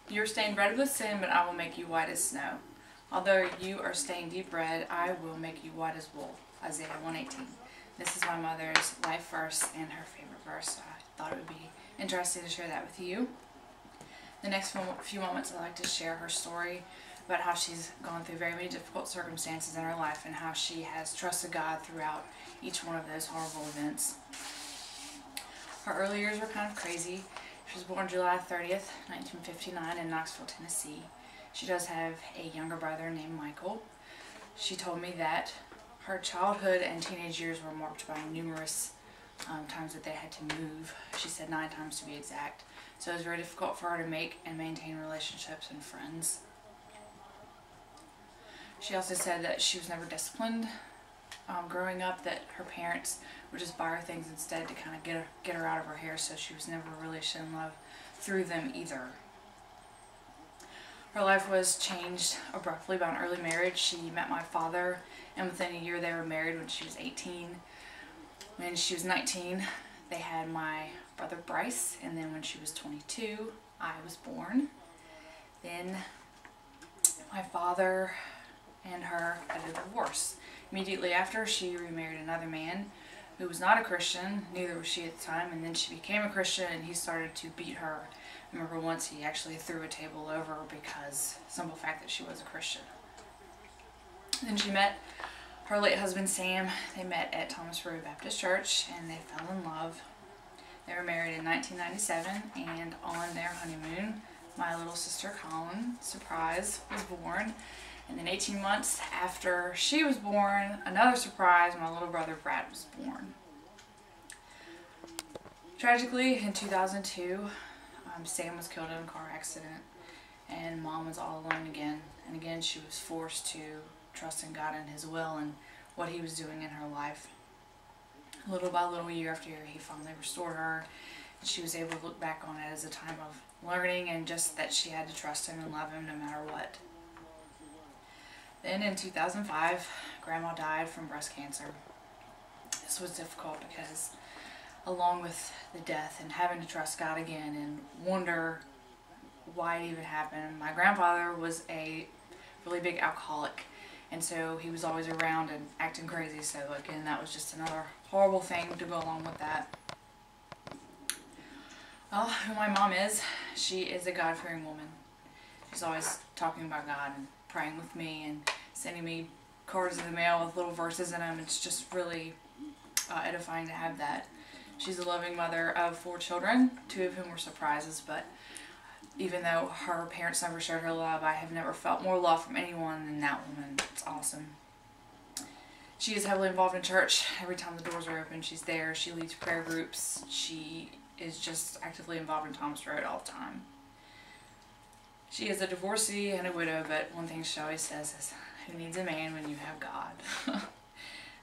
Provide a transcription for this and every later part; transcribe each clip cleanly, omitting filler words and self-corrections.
You are stained red with sin, but I will make you white as snow. Although you are stained deep red, I will make you white as wool. Isaiah 1:18. This is my mother's life verse and her favorite verse. I thought it would be interesting to share that with you. The next few moments I'd like to share her story about how she's gone through very many difficult circumstances in her life and how she has trusted God throughout each one of those horrible events. Her early years were kind of crazy. She was born July 30th, 1959 in Knoxville, Tennessee. She does have a younger brother named Michael. She told me that her childhood and teenage years were marked by numerous times that they had to move. She said 9 times to be exact. So it was very difficult for her to make and maintain relationships and friends. She also said that she was never disciplined growing up, that her parents would just buy her things instead to kind of get her out of her hair, so she was never really shown love through them either. Her life was changed abruptly by an early marriage. She met my father, and within a year they were married when she was 18. When she was 19, they had my brother Bryce, and then when she was 22, I was born. Then my father and her had a divorce. Immediately after, she remarried another man who was not a Christian, neither was she at the time, and then she became a Christian and he started to beat her. I remember once he actually threw a table over because simple fact that she was a Christian. Then she met her late husband Sam. They met at Thomas Road Baptist Church and they fell in love. They were married in 1997, and on their honeymoon, my little sister Colin, surprise, was born. And then 18 months after she was born, another surprise, my little brother Brad was born. Tragically, in 2002, Sam was killed in a car accident, and Mom was all alone again. And again, she was forced to trust in God and His will and what He was doing in her life. Little by little, year after year, He finally restored her, and she was able to look back on it as a time of learning and just that she had to trust Him and love Him no matter what. Then in 2005, Grandma died from breast cancer. This was difficult because along with the death and having to trust God again and wonder why it even happened, my grandfather was a really big alcoholic, and so he was always around and acting crazy, so again that was just another horrible thing to go along with that. Well, who my mom is, she is a God-fearing woman. She's always talking about God and praying with me and sending me cards in the mail with little verses in them. It's just really edifying to have that. She's a loving mother of 4 children, 2 of whom were surprises, but even though her parents never showed her love, I have never felt more love from anyone than that woman. It's awesome. She is heavily involved in church. Every time the doors are open, she's there. She leads prayer groups. She is just actively involved in Thomas Road all the time. She is a divorcee and a widow, but one thing she always says is, who needs a man when you have God?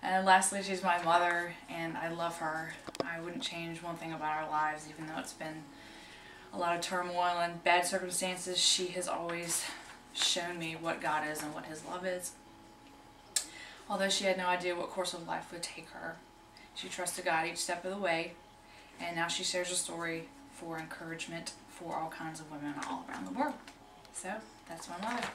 And lastly, she's my mother, and I love her. I wouldn't change one thing about our lives, even though it's been a lot of turmoil and bad circumstances. She has always shown me what God is and what His love is. Although she had no idea what course of life would take her, she trusted God each step of the way, and now she shares a story for encouragement for all kinds of women all around the world. So, that's my mother.